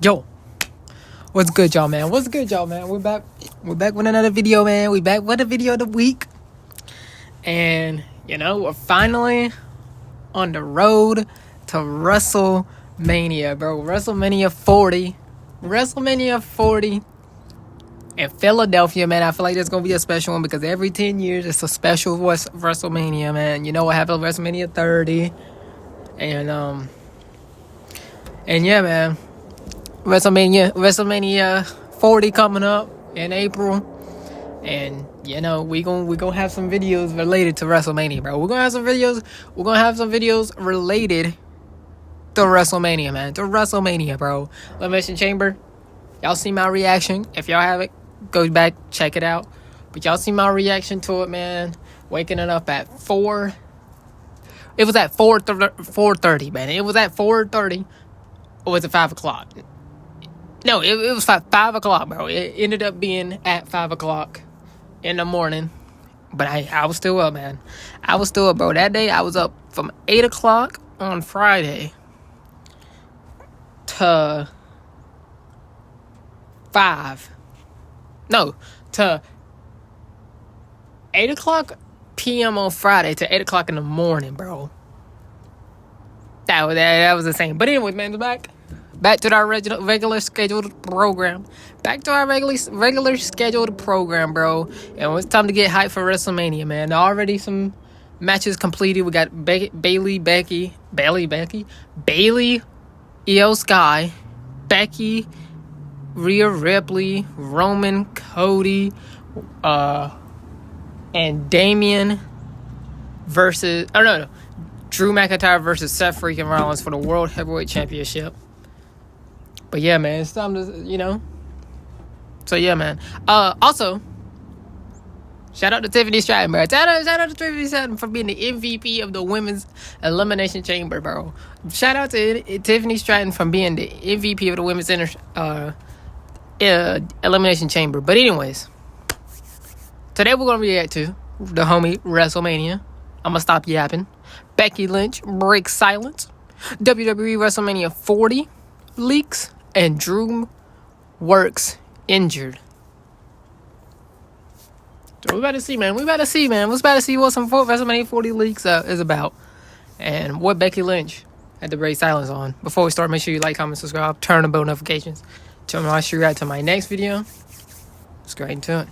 Yo, what's good, y'all, man? What's good, y'all, man? We're back with another video, man. We back with a video of the week. And, we're finally on the road to WrestleMania, bro. WrestleMania 40 in Philadelphia, man. I feel like it's going to be a special one because every 10 years it's a special WrestleMania, man. You know what happened with WrestleMania 30. And yeah, man. WrestleMania 40 coming up in April. And, we gonna have some videos related to WrestleMania, bro. We're gonna have some videos related to WrestleMania, man. To WrestleMania, bro. Elimination Chamber. Y'all see my reaction. If y'all haven't, go back, check it out. But y'all see my reaction to it, man. Waking it up at 4. It was at 4:30, man. It was at 4:30. Or was it 5 o'clock? No, it was 5 o'clock, bro. It ended up being at 5 o'clock in the morning. But I was still up, man. I was still up, bro. That day, I was up from 8 o'clock on Friday to 8 o'clock p.m. on Friday to 8 o'clock in the morning, bro. That was insane. But anyway, man, back to our regular scheduled program. Back to our regular scheduled program, bro. And it's time to get hyped for WrestleMania, man. Already some matches completed. We got Bailey, Io Sky, Becky, Rhea Ripley, Roman, Cody, and Damian versus... no. Drew McIntyre versus Seth freaking Rollins for the World Heavyweight Championship. But yeah, man, it's time to, So yeah, man. Also, shout out to Tiffany Stratton, bro. Shout out to Tiffany Stratton for being the MVP of the Women's Elimination Chamber, bro. Shout out to Tiffany Stratton for being the MVP of the Women's Elimination Chamber. But anyways, today we're gonna react to the homie WrestleMania. I'm gonna stop yapping. Becky Lynch breaks silence. WWE WrestleMania 40 leaks. And Drew works injured. So we about to see, man. We're about to see what some WrestleMania 40 leaks is about. And what Becky Lynch had to break silence on. Before we start, make sure you like, comment, subscribe, turn on bell notifications. Tell me I'll shoot right to my next video. Let's go right into it.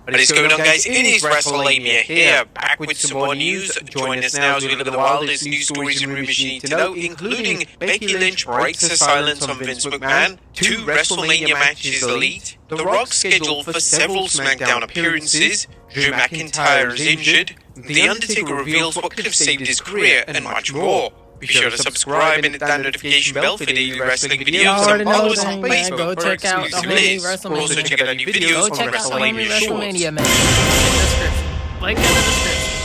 What is going on, guys? It is Wrestlemania here, back with some more news. Join us now as we look at the wildest news stories and rumors you need to know, including Becky Lynch breaks her silence on Vince McMahon, 2 WrestleMania matches leaked, The Rock scheduled for several SmackDown appearances, Drew McIntyre is injured, The Undertaker reveals what could have saved his career, and much more. Be sure to subscribe and hit that notification bell for daily wrestling videos and follow us on Facebook for exclusive lists. We'll also check out new videos on WrestleMania Shorts. Link in the description.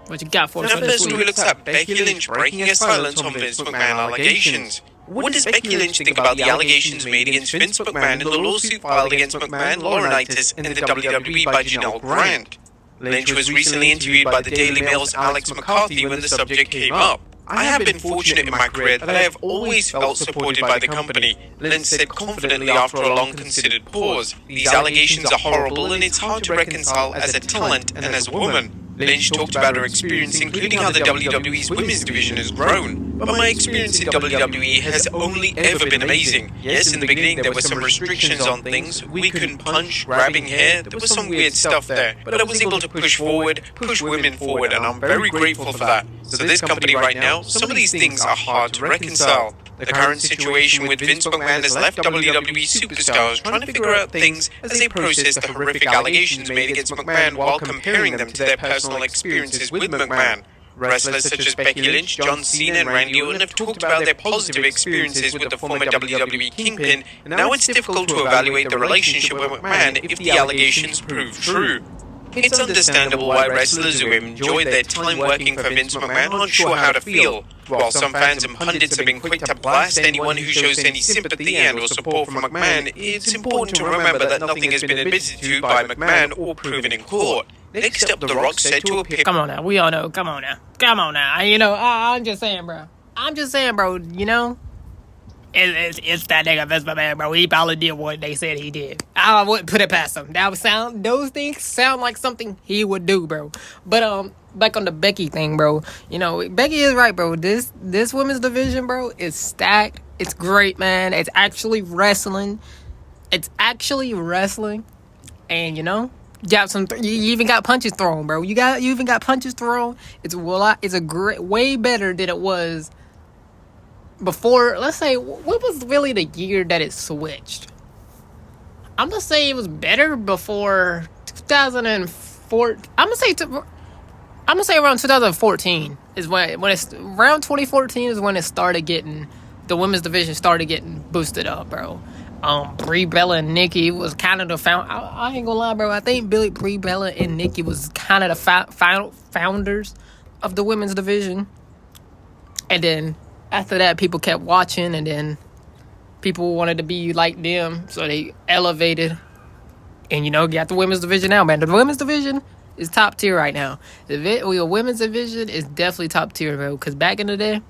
What you got for us? Now first we looked at Becky Lynch breaking her silence on Vince McMahon allegations. What does Becky Lynch think about the allegations made against Vince McMahon in the lawsuit filed against McMahon, Laurinaitis, and the WWE by Janelle Grant? Lynch was recently interviewed by the Daily Mail's Alex McCarthy when the subject came up. I have been fortunate in my career that I have always felt supported by the company, Lynch said confidently after a long considered pause. These allegations are horrible and it's hard to reconcile as a talent and as a woman. Lynch talked about her experience, including how the WWE's women's division has grown. But my experience in WWE has only ever been amazing. Yes, in the beginning there were some restrictions on things. We couldn't punch, grabbing hair, there was some weird stuff there. But I was able to push women forward, and I'm very grateful for that. So this company right now, some of these things are hard to reconcile. The current situation with Vince McMahon has left WWE superstars trying to figure out things as they process the horrific allegations made against McMahon while comparing them to their personal experiences with McMahon. Wrestlers such as Becky Lynch, John Cena, and Randy Orton have talked about their positive experiences with the former WWE Kingpin, and now it's difficult to evaluate the relationship with McMahon if the allegations prove true. It's understandable why wrestlers who have enjoyed their time working for Vince McMahon aren't sure how to feel. While some fans and pundits have been quick to blast anyone who shows any sympathy and or support for McMahon, it's important to remember that nothing has been admitted to by McMahon or proven in court. Next up, The Rock said to appear... Come on now, we all know, come on now. Come on now. I'm just saying, bro. It's that nigga Vince McMahon, bro. He probably did what they said he did. I wouldn't put it past him. Those things sound like something he would do, bro. But back on the Becky thing, bro. Becky is right, bro. This women's division, bro, is stacked. It's great, man. It's actually wrestling. And you got you even got punches thrown, bro. You even got punches thrown. It's a great, way better than it was before. Let's say, what was really the year that it switched? I'm gonna say it was better before 2004. I'm gonna say around 2014 is when it's around 2014 is when it started getting, the women's division started getting boosted up, bro. Brie Bella and Nikki was kind of the I ain't gonna lie, bro. I think Brie Bella and Nikki was kind of the founders of the women's division. And then after that, people kept watching, and then people wanted to be like them, so they elevated. And got the women's division now, man. The women's division is top tier right now. The women's division is definitely top tier, bro. Because back in the day,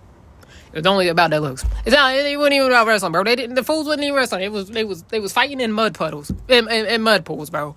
it was only about their looks. It wasn't even about wrestling, bro. The fools wasn't even wrestling. They was fighting in mud puddles, in mud pools, bro.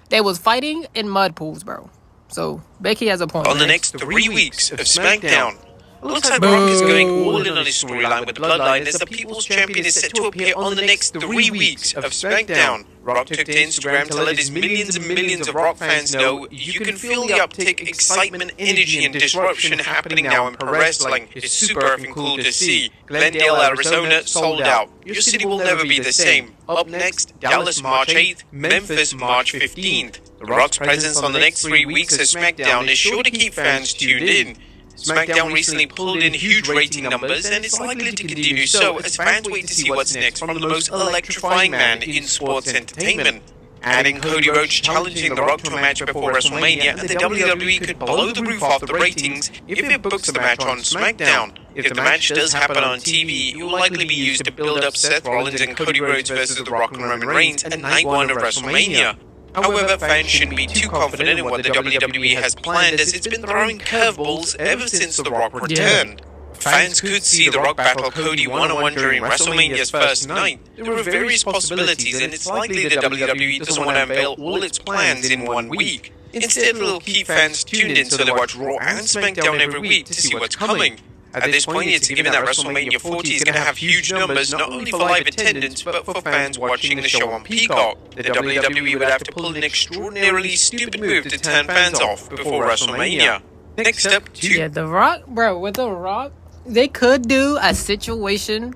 They was fighting in mud pools, bro. So Becky has a point. On the next 3 weeks of SmackDown, looks like Brock is going all in on his storyline with the Bloodline as the People's Champion is set to appear on the next 3 weeks of SmackDown. Rock took to Instagram to let his millions and millions of Rock fans know you can feel the uptick, excitement, energy, and disruption happening now in pro wrestling. It's super effing cool to see. Glendale, Arizona, sold out. Your city will never be the same. Up next, Dallas March 8th, Memphis March 15th. The Rock's presence on the next 3 weeks of SmackDown is sure to keep fans tuned in. SmackDown recently pulled in huge rating numbers, and it's likely to continue so as fans wait to see what's next from the most electrifying man in sports entertainment. Adding Cody Rhodes challenging The Rock to a match before WrestleMania, and the WWE could blow the roof off the ratings if it books the match on SmackDown. If the match does happen on TV, it will likely be used to build up Seth Rollins and Cody Rhodes versus The Rock and Roman Reigns at Night 1 of WrestleMania. However, fans shouldn't be too confident in what the WWE has planned, as it's been throwing curveballs ever since The Rock returned. Fans could see The Rock battle Cody one-on-one during WrestleMania's first night. There are various possibilities, and it's likely the WWE doesn't want to unveil all its plans in 1 week. Instead, it'll keep fans tuned in so they watch Raw and SmackDown every week to see what's coming. At this point, it's given that WrestleMania 40 is going to have huge numbers not only for live attendance, but for fans watching the show on Peacock. The WWE would have to pull an extraordinarily stupid move to turn fans off before WrestleMania. Next up, yeah, The Rock, bro, with The Rock, they could do a situation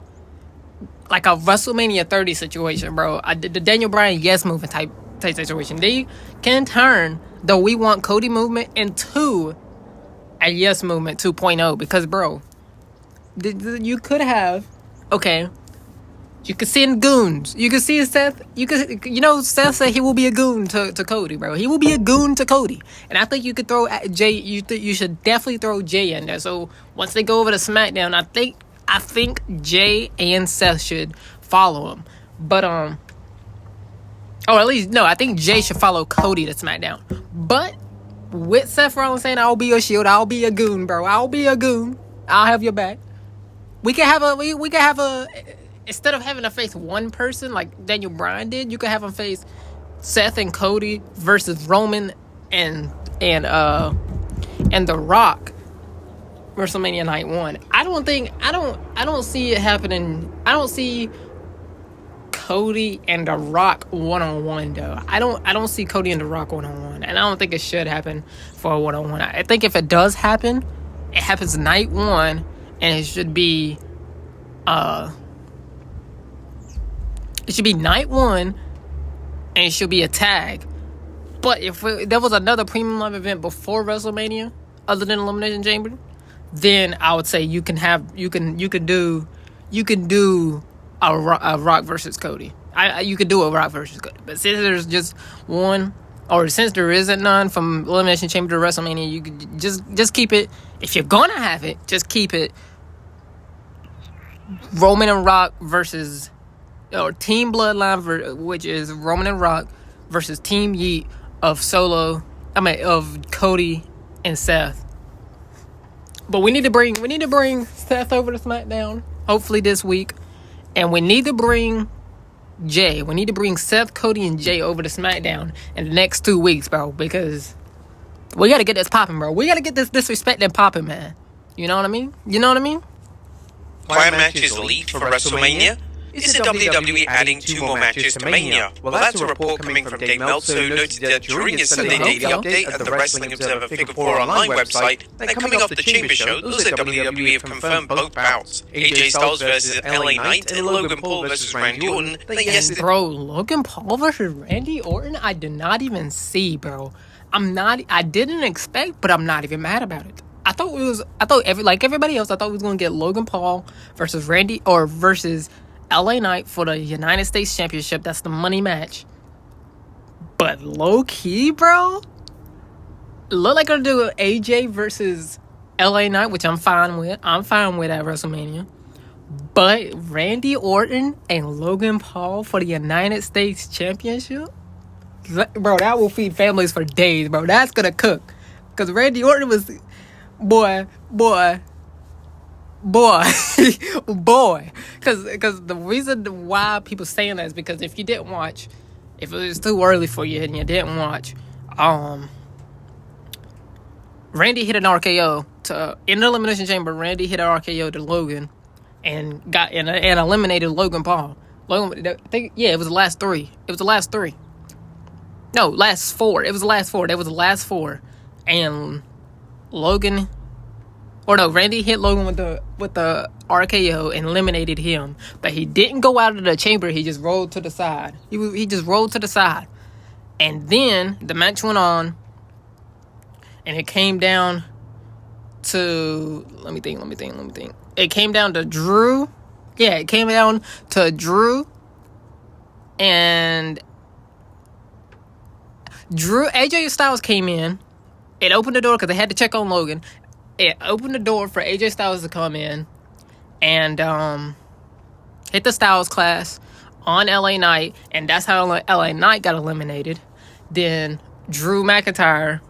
like a WrestleMania 30 situation, bro. The Daniel Bryan yes movement type situation. They can turn the We Want Cody movement into a yes movement 2.0, because, bro, you could have, okay, you could send goons. You could see Seth. Seth said he will be a goon to Cody, bro. He will be a goon to Cody, and I think you could throw Jay. You should definitely throw Jay in there. So once they go over to SmackDown, I think Jay and Seth should follow him. But or at least no, I think Jay should follow Cody to SmackDown. But with Seth Rollins saying, "I'll be your shield. I'll be a goon, bro. I'll be a goon. I'll have your back." We could have a instead of having to face one person like Daniel Bryan did, you could have him face Seth and Cody versus Roman and The Rock, WrestleMania Night 1. I don't see it happening. I don't see Cody and The Rock one-on-one though. I don't see Cody and The Rock one-on-one, and I don't think it should happen for a one-on-one. I think if it does happen, it happens Night 1, and it should be Night 1, and it should be a tag. But if there was another premium live event before WrestleMania, other than Elimination Chamber, then I would say you can do a Rock versus Cody. You could do a Rock versus Cody. But since there's just one, or since there isn't none from Elimination Chamber to WrestleMania, you could just keep it. If you're gonna have it, just keep it Roman and Rock versus, or Team Bloodline, which is Roman and Rock versus Team Yeet of Cody and Seth. But we need to bring Seth over to SmackDown, hopefully this week. And we need to bring Jay. We need to bring Seth, Cody, and Jay over to SmackDown in the next 2 weeks, bro. Because we got to get this popping, bro. We got to get this disrespect and popping, man. You know what I mean? Planned matches leaked for WrestleMania? Is the WWE adding 2 more matches to Mania? Well, that's a report coming from Dave Meltzer, who noted that during his Sunday Daily Update at the Wrestling Observer Figure 4 online website, that coming off the Chamber Show, those at WWE have confirmed both bouts. AJ Styles versus LA Knight and Logan Paul versus Randy Orton. Bro, Logan Paul versus Randy Orton, I did not even see, bro. I didn't expect, but I'm not even mad about it. Like everybody else, I thought we was gonna get Logan Paul versus versus LA Knight for the United States Championship. That's the money match. But low key, bro, look like they're doing AJ versus LA Knight, which I'm fine with. I'm fine with at WrestleMania. But Randy Orton and Logan Paul for the United States Championship, bro, that will feed families for days, bro. That's gonna cook. Because Randy Orton was, boy. Because the reason why people saying that is because if you didn't watch, if it was too early for you and you didn't watch, Randy hit an RKO in the Elimination Chamber. Randy hit an RKO to Logan and eliminated Logan Paul. It was the last 3. No, last 4. It was the last 4. That was the last 4. And Randy hit Logan with the RKO and eliminated him. But he didn't go out of the chamber. He just rolled to the side. He just rolled to the side. And then the match went on. And it came down to... Let me think. It came down to Drew. Yeah, it came down to Drew. And AJ Styles came in. It opened the door because they had to check on Logan. It opened the door for AJ Styles to come in and hit the Styles Clash on LA Knight, and that's how LA Knight got eliminated. Then Drew McIntyre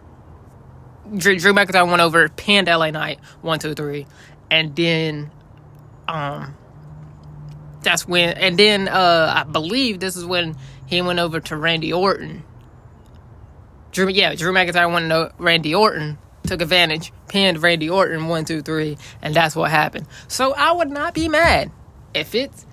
went over, pinned LA Knight 1, 2, 3, and then that's when. And then I believe this is when he went over to Randy Orton. Drew McIntyre went to Randy Orton, took advantage, pinned Randy Orton 1, 2, 3, and that's what happened. So I would not be mad if it's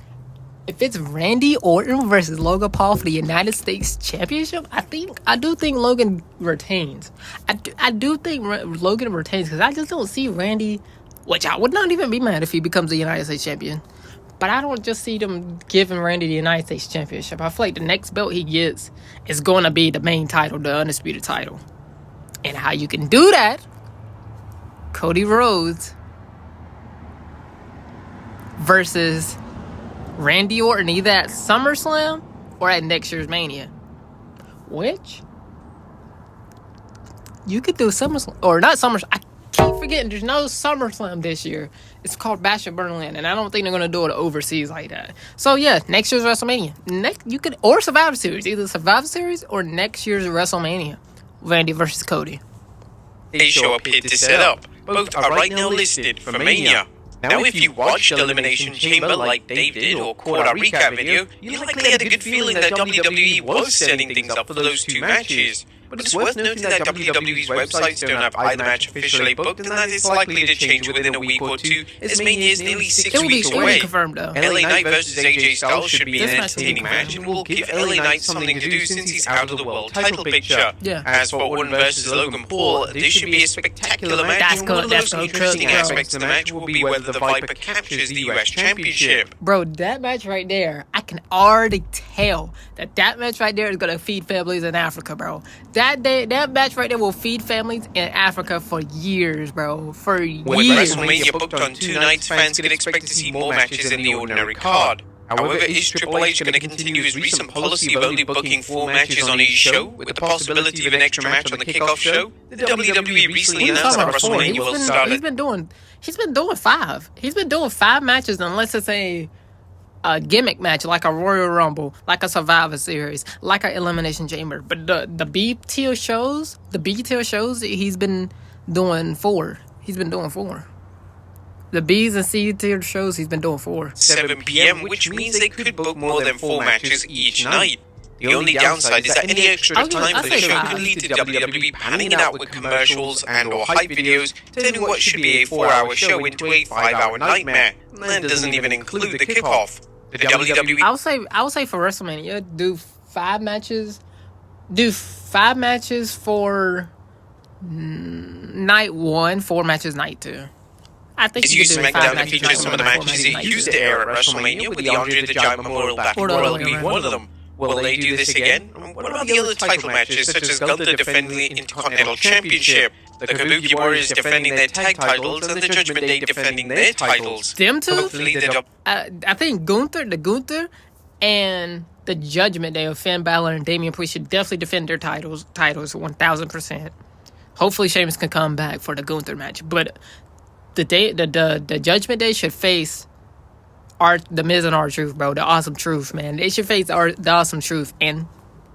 Randy Orton versus Logan Paul for the United States Championship. I do think Logan retains. I do think Logan retains because I just don't see Randy, which I would not even be mad if he becomes the United States champion. But I don't just see them giving Randy the United States Championship. I feel like the next belt he gets is going to be the main title, the undisputed title. And how you can do that, Cody Rhodes versus Randy Orton, either at SummerSlam or at next year's Mania. Which, you could do SummerSlam, or not SummerSlam. I keep forgetting there's no SummerSlam this year. It's called Bash at Berlin, and I don't think they're going to do it overseas like that. So yeah, next year's WrestleMania. Or Survivor Series. Either Survivor Series or next year's WrestleMania. Randy versus Cody. They show up here to set up. Both are right now listed for Mania. Now, if you watched Elimination Chamber like Dave did or caught our recap video, you likely had a good feeling that WWE was setting things up for those 2 matches. But it's worth noting that WWE's websites don't have either match officially booked, and that it's likely to change within a week or 2, as Mania is nearly 6 weeks away. It will be confirmed, though. LA Knight versus AJ Styles should be an entertaining match, and will give LA Knight something to do since he's out of the world title picture. Yeah. As for Orton versus Logan Paul, this should be a spectacular match, and one of the most interesting aspects of the match will be whether the Viper captures the US Championship. Bro, that match right there, I can already tell that match right there is going to feed families in Africa, bro. That match right there will feed families in Africa for years, bro. For years. With WrestleMania booked on 2 nights, fans can expect to see more matches than the ordinary card. However, is Triple H going to continue his recent policy of only booking 4 matches on each show, with the possibility of an extra match on the kickoff show? The WWE recently announced that WrestleMania will start. He's been doing 5. He's been doing 5 matches, unless it's a gimmick match, like a Royal Rumble, like a Survivor Series, like an Elimination Chamber. But the B tier shows, he's been doing 4. He's been doing 4. The B's and C tier shows he's been doing 4. 7 p.m., which means they could book more than 4 matches each night. The only downside is that any extra time for the show could lead to WWE panning it out with commercials and or hype videos, turning what should be a 4-hour show into a 5-hour nightmare. And that doesn't even include the kickoff. The WWE... I'll say for WrestleMania, do 5 matches. Do 5 matches for night 1, 4 matches night 2. I think you could do 5 SmackDown to matches. feature some of the matches it used to air at WrestleMania, with the Andre the Giant Memorial Battle Royal being one of them. Will they do this again? What about the other title matches, such as Gunther defending the Intercontinental Championship, the Kabuki Warriors defending their tag titles, and the Judgment Day defending their titles? Them two? Hopefully I think Gunther and the Judgment Day of Finn Balor and Damian Priest should definitely defend their titles 1000%. Hopefully Sheamus can come back for the Gunther match, but the Judgment Day should face the Miz and R-Truth, bro. The Awesome Truth, man. They should face the Awesome Truth, and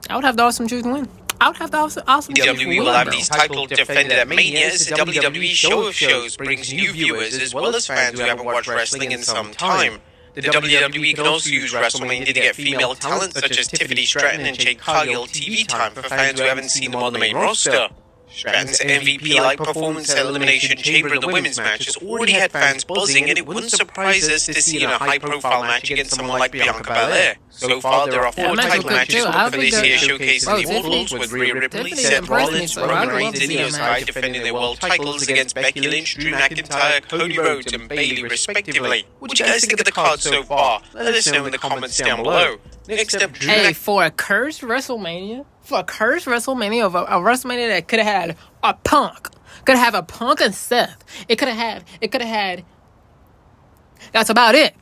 I would have the Awesome Truth win. I would have the Awesome Truth win, WWE will have these titles defended at Mania, as the WWE show of shows brings new viewers as well as fans who haven't watched wrestling in some time. The WWE can also use WrestleMania to get female talent such as Tiffany Stratton and Jade Cargill TV time for fans who haven't seen them on the main roster. Stratton's MVP-like performance at Elimination Chamber in the women's match has already had fans buzzing, and it wouldn't surprise us to see in a high-profile match against someone like Bianca Belair. So far, there are 4 title matches booked for this year's showcase of the Immortals, with Rhea Ripley, Seth Rollins, Roman Reigns, and Io Sky defending their world titles against Becky Lynch, Drew McIntyre, Cody Rhodes, and Bayley, respectively. What do you guys think of the card so far? Let us know in the comments down below. Next up, for a cursed WrestleMania, of a WrestleMania that could have had a Punk, and Seth. It could have had. That's about it.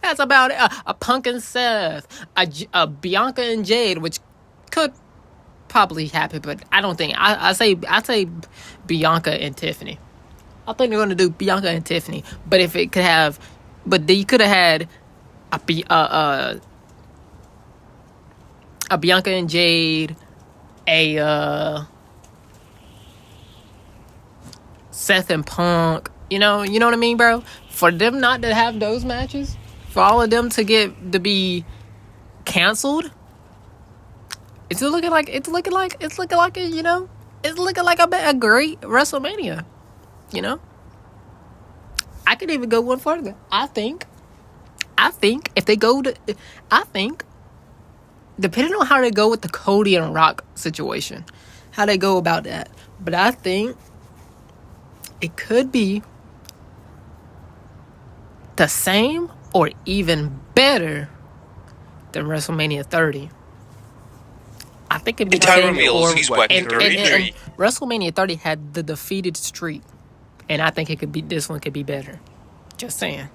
That's about it. A Punk and Seth, a Bianca and Jade, which could probably happen, but I don't think. I say Bianca and Tiffany. I think they're gonna do Bianca and Tiffany. But if it could have, you could have had a Bianca and Jade, a Seth and Punk. You know what I mean, bro? For them not to have those matches, for all of them to be canceled, it's looking like a great WrestleMania. You know, I could even go one further. I think if they go to, depending on how they go with the Cody and Rock situation, how they go about that, but I think it could be the same or even better than WrestleMania 30. I think it'd be the same. He's working through injury. And WrestleMania 30 had the defeated streak, and I think this one could be better. Just saying.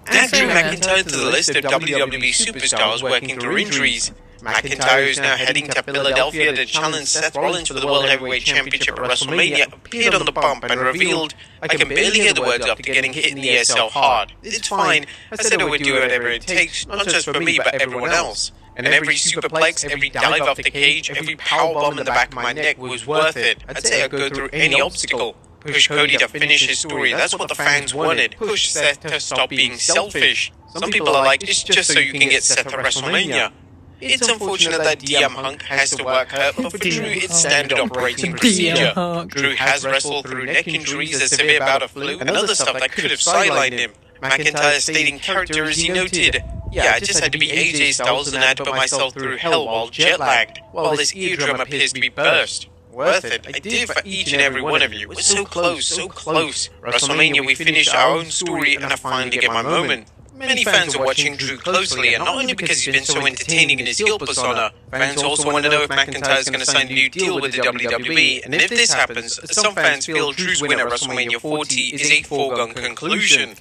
Add Drew McIntyre to the list of WWE superstars working through injuries. McIntyre is now heading to Philadelphia to challenge Seth Rollins for the World Heavyweight Championship at WrestleMania, appeared on the bump and revealed, "I can barely hear the words after getting hit in the ESL hard. It's fine. I said I would do whatever it takes, not just for me, but everyone else. And every superplex, every dive off the cage, every powerbomb in the back of my neck was worth it. I'd say I'd go through any obstacle. Push Cody to finish his story. That's what the fans wanted. Push Seth to stop being selfish. Some people are like, it's just so you can get Seth at WrestleMania. It's unfortunate that DM Hunk has to work hurt, but for Drew, it's standard operating procedure. Drew has wrestled through neck injuries, a severe bout of flu, and other stuff that could have sidelined him. McIntyre stating character as he noted, "Yeah, I just had to be AJ Styles and I had to put myself through hell while jet-lagged, while this eardrum appears to be burst. Worth it. I did it for each and every one of you. We're so close, so close. WrestleMania, we finished our own story and I finally get my moment." Many fans are watching Drew closely, and not only because he's been so entertaining in his heel persona, fans also want to know if McIntyre is going to sign a new deal with the WWE, and if this happens, some fans feel Drew's win at WrestleMania 40 is a foregone conclusion.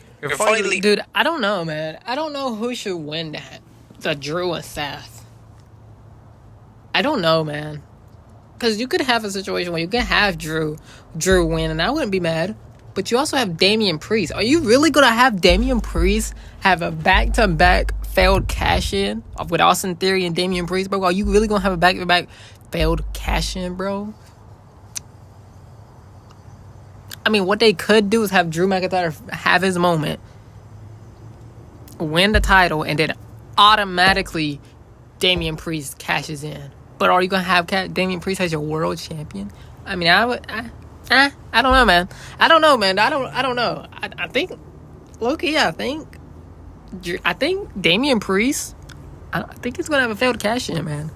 Dude, I don't know, man. I don't know who should win that. The Drew and Seth. I don't know, man. Because you could have a situation where you can have Drew win, and I wouldn't be mad. But you also have Damian Priest. Are you really going to have Damian Priest have a back-to-back failed cash-in with Austin Theory and Damian Priest, bro? Are you really going to have a back-to-back failed cash-in, bro? I mean, what they could do is have Drew McIntyre have his moment, win the title, and then automatically Damian Priest cashes in. But are you gonna have Damian Priest as your world champion? I mean, I don't know, man. I don't know. I think, Loki. I think Damian Priest. I think he's gonna have a failed cash in, man.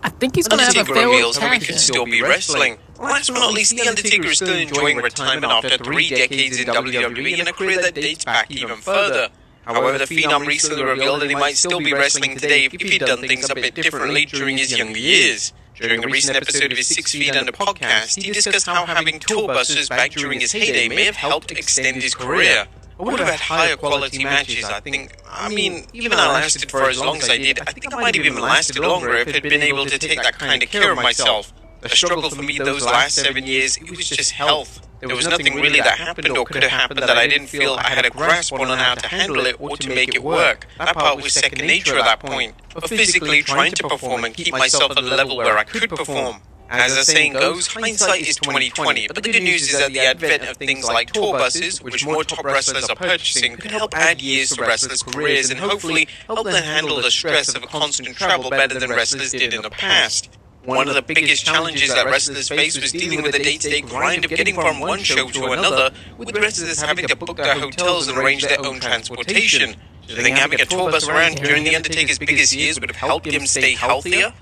I think he's gonna have a failed reveals how he cash could in. still be wrestling. Last but not least, The Undertaker is still enjoying retirement after 3 decades in WWE and a career that dates back even further. However, the Phenom recently revealed that he might still be wrestling today if he'd done things a bit differently during his younger years. During a recent episode of his 6 Feet Under podcast, he discussed how having tour buses back during his heyday may have helped extend his career. I would have had higher quality matches, I think. I mean, even I lasted for as long as I did, I think I might have even lasted longer if I'd been able to take that kind of care of myself. The struggle for me those last 7 years, it was just health. There was nothing really that happened or could have happened that I didn't feel I had a grasp on how to handle it or to make it work. That part was second nature at that point. But physically, trying to perform and keep myself at a level where I could perform. As the saying goes, hindsight is 20/20, but the good news is that the advent of things like tour buses, which more top wrestlers are purchasing, could help add years to wrestlers' careers and hopefully help them handle the stress of constant travel better than wrestlers did in the past. One of the biggest challenges that wrestlers face was dealing with the day-to-day grind of getting from one show to another, with wrestlers having to book their hotels and arrange their own transportation. Do you think having a tour bus around during The Undertaker's biggest years would have helped him stay healthier?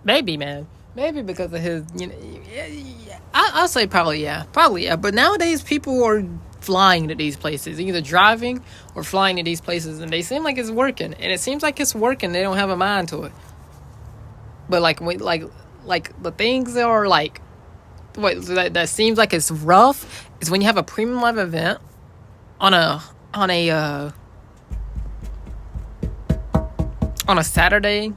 Maybe, man. Maybe because of his, I'll say probably yeah. But nowadays people are flying to these places, either driving or flying to these places, and they seem like it's working. And it seems like it's working. They don't have a mind to it. But like the things that are like, that seems like it's rough is when you have a premium live event on a Saturday,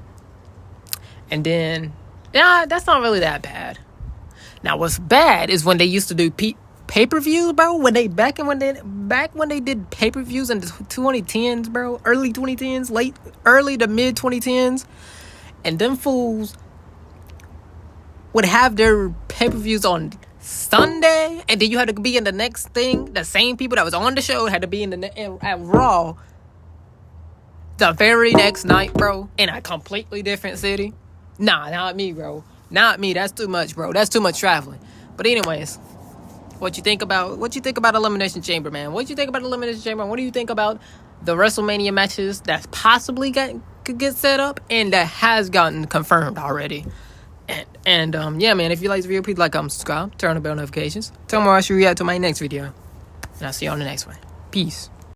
and then. Yeah, that's not really that bad. Now, what's bad is when they used to do pay-per-views, bro. Back when they did pay-per-views in the 2010s, bro. Early 2010s, early to mid 2010s, and them fools would have their pay-per-views on Sunday, and then you had to be in the next thing. The same people that was on the show had to be at Raw the very next night, bro, in a completely different city. Nah, not me, bro. Not me. That's too much, bro. That's too much traveling. But anyways, what you think about Elimination Chamber, man? What you think about Elimination Chamber? What do you think about the WrestleMania matches that possibly could get set up and that has gotten confirmed already? And yeah, man. If you like this video, please like, comment, subscribe, turn on the bell notifications. Tell me how I should react to my next video, and I'll see you on the next one. Peace.